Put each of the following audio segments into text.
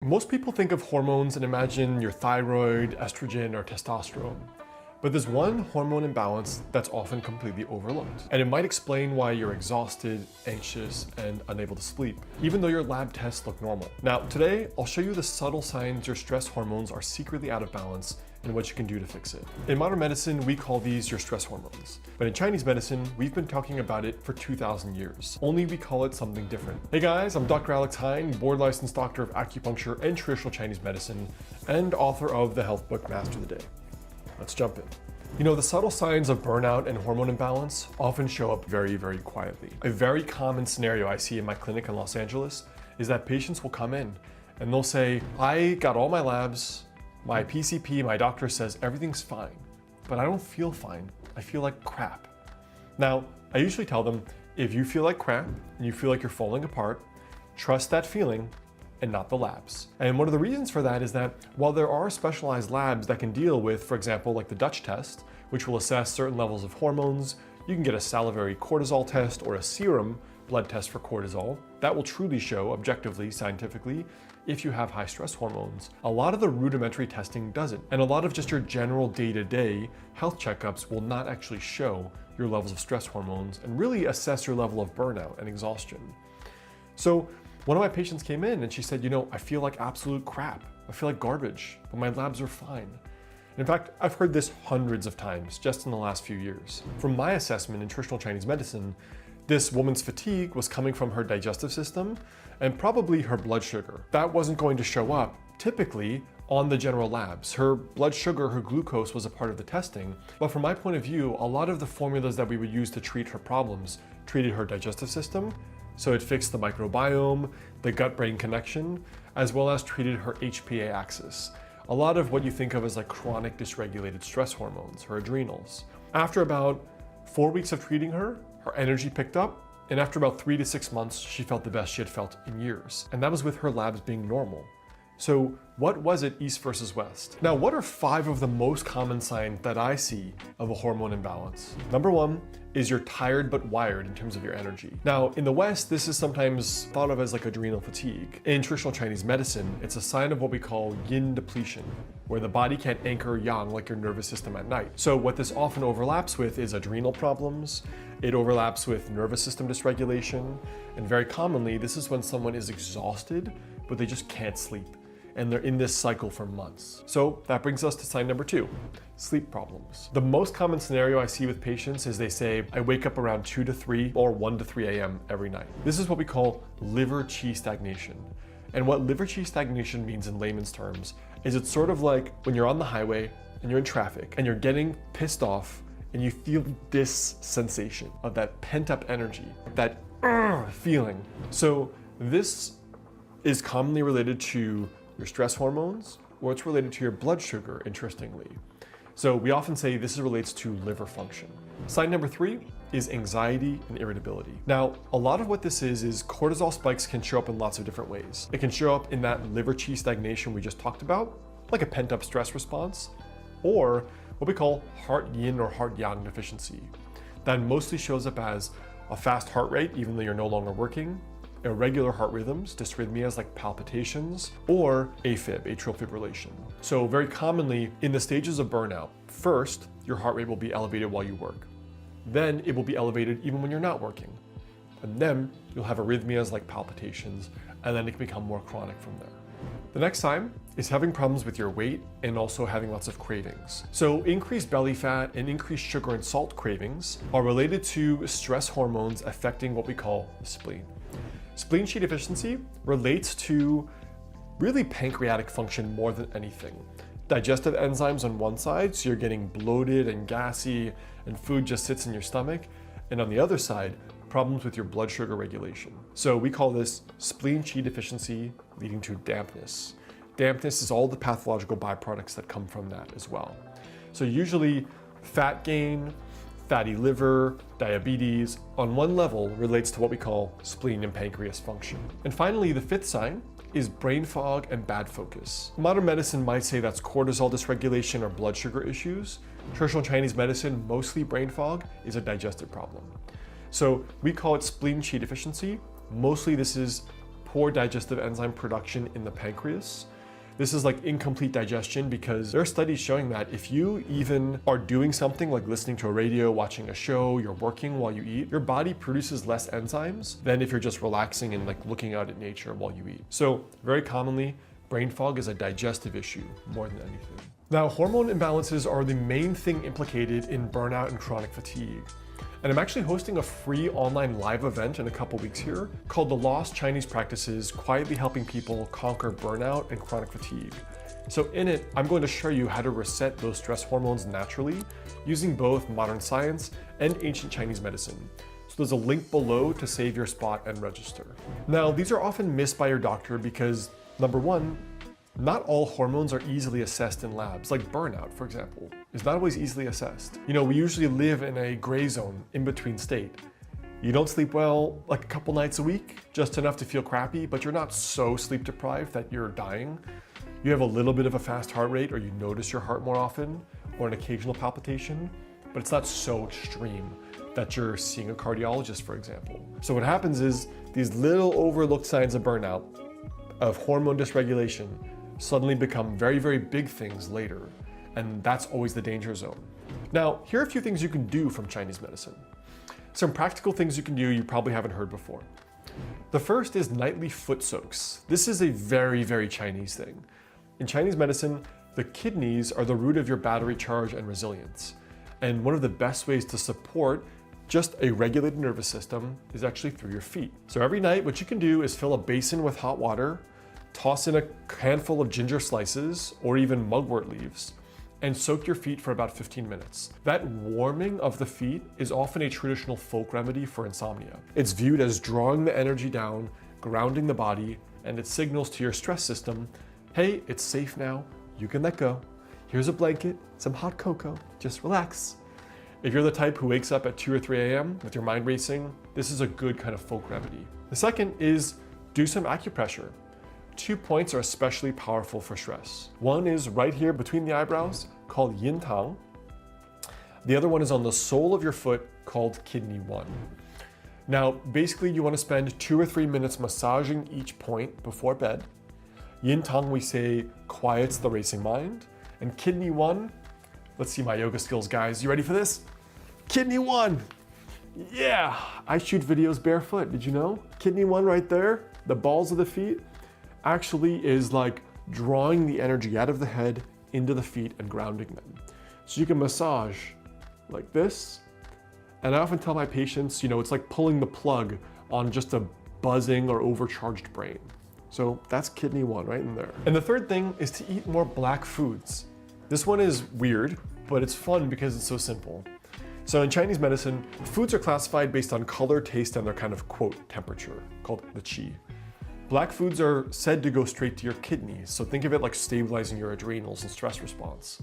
Most people think of hormones and imagine your thyroid, estrogen, or testosterone. But there's one hormone imbalance that's often completely overlooked. And it might explain why you're exhausted, anxious, and unable to sleep, even though your lab tests look normal. Now, today, I'll show you the subtle signs your stress hormones are secretly out of balance and what you can do to fix it. In modern medicine, we call these your stress hormones. But in Chinese medicine, we've been talking about it for 2,000 years. Only we call it something different. Hey guys, I'm Dr. Alex Hein, board licensed doctor of acupuncture and traditional Chinese medicine, and author of the health book Master the Day. Let's jump in. You know, the subtle signs of burnout and hormone imbalance often show up very, very quietly. A very common scenario I see in my clinic in Los Angeles is that patients will come in and they'll say, I got all my labs, my PCP, my doctor says everything's fine, but I don't feel fine. I feel like crap. Now, I usually tell them, if you feel like crap and you feel like you're falling apart, trust that feeling and not the labs. And one of the reasons for that is that while there are specialized labs that can deal with, for example, like the Dutch test, which will assess certain levels of hormones, you can get a salivary cortisol test or a serum blood test for cortisol. That will truly show objectively, scientifically, if you have high stress hormones. A lot of the rudimentary testing doesn't. And a lot of just your general day-to-day health checkups will not actually show your levels of stress hormones and really assess your level of burnout and exhaustion. So one of my patients came in and she said, you know, I feel like absolute crap. I feel like garbage, but my labs are fine. In fact, I've heard this hundreds of times just in the last few years. From my assessment in traditional Chinese medicine, this woman's fatigue was coming from her digestive system and probably her blood sugar. That wasn't going to show up typically on the general labs. Her blood sugar, her glucose was a part of the testing. But from my point of view, a lot of the formulas that we would use to treat her problems treated her digestive system. So it fixed the microbiome, the gut-brain connection, as well as treated her HPA axis. A lot of what you think of as like chronic dysregulated stress hormones, her adrenals. After about 4 weeks of treating her energy picked up, and after about 3 to 6 months, she felt the best she had felt in years. And that was with her labs being normal. So what was it east versus west? Now, what are 5 of the most common signs that I see of a hormone imbalance? Number 1 is you're tired but wired in terms of your energy. Now, in the West, this is sometimes thought of as like adrenal fatigue. In traditional Chinese medicine, it's a sign of what we call yin depletion, where the body can't anchor yang like your nervous system at night. So what this often overlaps with is adrenal problems. It overlaps with nervous system dysregulation. And very commonly, this is when someone is exhausted, but they just can't sleep. And they're in this cycle for months. So that brings us to sign number 2, sleep problems. The most common scenario I see with patients is they say, I wake up around 2 to 3 or 1 to 3 a.m. every night. This is what we call liver qi stagnation. And what liver qi stagnation means in layman's terms is it's sort of like when you're on the highway and you're in traffic and you're getting pissed off and you feel this sensation of that pent up energy, that feeling. So this is commonly related to your stress hormones, or it's related to your blood sugar, interestingly. So we often say this relates to liver function. Sign number 3 is anxiety and irritability. Now, a lot of what this is cortisol spikes can show up in lots of different ways. It can show up in that liver qi stagnation we just talked about, like a pent-up stress response, or what we call heart yin or heart yang deficiency. That mostly shows up as a fast heart rate, even though you're no longer working, irregular heart rhythms, dysrhythmias like palpitations, or AFib, atrial fibrillation. So very commonly in the stages of burnout, first, your heart rate will be elevated while you work. Then it will be elevated even when you're not working. And then you'll have arrhythmias like palpitations, and then it can become more chronic from there. The next sign is having problems with your weight and also having lots of cravings. So increased belly fat and increased sugar and salt cravings are related to stress hormones affecting what we call the spleen. Spleen qi deficiency relates to really pancreatic function more than anything. Digestive enzymes on one side, so you're getting bloated and gassy and food just sits in your stomach. And on the other side, problems with your blood sugar regulation. So we call this spleen qi deficiency leading to dampness. Dampness is all the pathological byproducts that come from that as well. So usually fat gain, fatty liver, diabetes, on one level relates to what we call spleen and pancreas function. And finally, the 5th sign is brain fog and bad focus. Modern medicine might say that's cortisol dysregulation or blood sugar issues. Traditional Chinese medicine, mostly brain fog, is a digestive problem. So we call it spleen qi deficiency. Mostly this is poor digestive enzyme production in the pancreas. This is like incomplete digestion because there are studies showing that if you even are doing something like listening to a radio, watching a show, you're working while you eat, your body produces less enzymes than if you're just relaxing and like looking out at nature while you eat. So very commonly, brain fog is a digestive issue more than anything. Now, hormone imbalances are the main thing implicated in burnout and chronic fatigue. And I'm actually hosting a free online live event in a couple weeks here called The Lost Chinese Practices, Quietly Helping People Conquer Burnout and Chronic Fatigue. So in it, I'm going to show you how to reset those stress hormones naturally using both modern science and ancient Chinese medicine. So there's a link below to save your spot and register. Now, these are often missed by your doctor because, number one, not all hormones are easily assessed in labs, like burnout, for example, is not always easily assessed. You know, we usually live in a gray zone, in-between state. You don't sleep well like a couple nights a week, just enough to feel crappy, but you're not so sleep deprived that you're dying. You have a little bit of a fast heart rate, or you notice your heart more often, or an occasional palpitation, but it's not so extreme that you're seeing a cardiologist, for example. So what happens is these little overlooked signs of burnout, of hormone dysregulation, suddenly become very, very big things later. And that's always the danger zone. Now, here are a few things you can do from Chinese medicine. Some practical things you can do you probably haven't heard before. The first is nightly foot soaks. This is a very, very Chinese thing. In Chinese medicine, the kidneys are the root of your battery charge and resilience. And one of the best ways to support just a regulated nervous system is actually through your feet. So every night, what you can do is fill a basin with hot water, toss in a handful of ginger slices or even mugwort leaves, and soak your feet for about 15 minutes. That warming of the feet is often a traditional folk remedy for insomnia. It's viewed as drawing the energy down, grounding the body, and it signals to your stress system, hey, it's safe now, you can let go. Here's a blanket, some hot cocoa, just relax. If you're the type who wakes up at 2 or 3 a.m. with your mind racing, this is a good kind of folk remedy. The second is do some acupressure. 2 points are especially powerful for stress. One is right here between the eyebrows, called yin tang. The other one is on the sole of your foot, called kidney 1. Now, basically you want to spend 2 or 3 minutes massaging each point before bed. Yin tang, we say, quiets the racing mind. And kidney 1, let's see my yoga skills, guys. You ready for this? Kidney 1. Yeah, I shoot videos barefoot, did you know? Kidney 1 right there, the balls of the feet, actually is like drawing the energy out of the head into the feet and grounding them. So you can massage like this. And I often tell my patients, you know, it's like pulling the plug on just a buzzing or overcharged brain. So that's kidney 1 right in there. And the third thing is to eat more black foods. This one is weird, but it's fun because it's so simple. So in Chinese medicine, foods are classified based on color, taste, and their kind of quote temperature, called the qi. Black foods are said to go straight to your kidneys, so think of it like stabilizing your adrenals and stress response.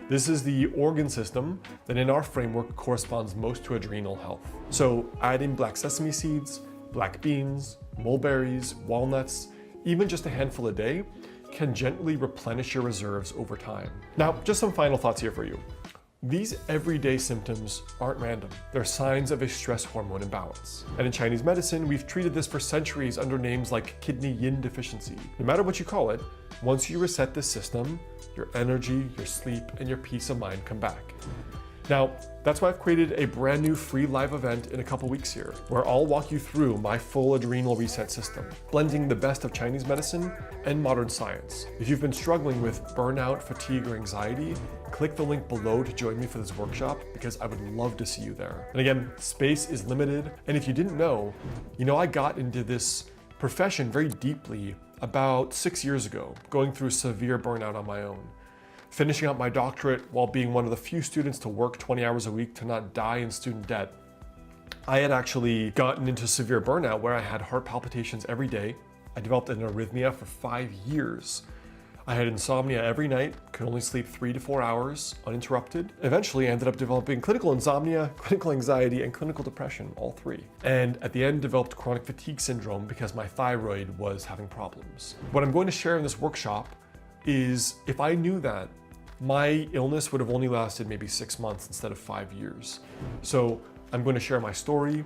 This is the organ system that in our framework corresponds most to adrenal health. So add in black sesame seeds, black beans, mulberries, walnuts, even just a handful a day can gently replenish your reserves over time. Now, just some final thoughts here for you. These everyday symptoms aren't random. They're signs of a stress hormone imbalance. And in Chinese medicine, we've treated this for centuries under names like kidney yin deficiency. No matter what you call it, once you reset this system, your energy, your sleep, and your peace of mind come back. Now, that's why I've created a brand new free live event in a couple weeks here, where I'll walk you through my full adrenal reset system, blending the best of Chinese medicine and modern science. If you've been struggling with burnout, fatigue, or anxiety, click the link below to join me for this workshop because I would love to see you there. And again, space is limited. And if you didn't know, I got into this profession very deeply about 6 years ago, going through severe burnout on my own. Finishing up my doctorate while being one of the few students to work 20 hours a week to not die in student debt. I had actually gotten into severe burnout where I had heart palpitations every day. I developed an arrhythmia for 5 years. I had insomnia every night, could only sleep 3 to 4 hours uninterrupted. Eventually I ended up developing clinical insomnia, clinical anxiety, and clinical depression, all 3. And at the end developed chronic fatigue syndrome because my thyroid was having problems. What I'm going to share in this workshop is if I knew that, my illness would have only lasted maybe 6 months instead of 5 years. So I'm going to share my story,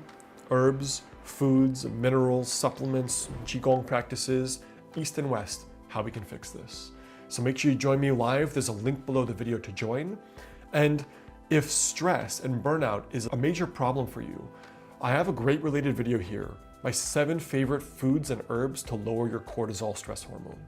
herbs, foods, minerals, supplements, qigong practices, east and west, how we can fix this. So make sure you join me live. There's a link below the video to join. And if stress and burnout is a major problem for you, I have a great related video here, my 7 favorite foods and herbs to lower your cortisol stress hormone.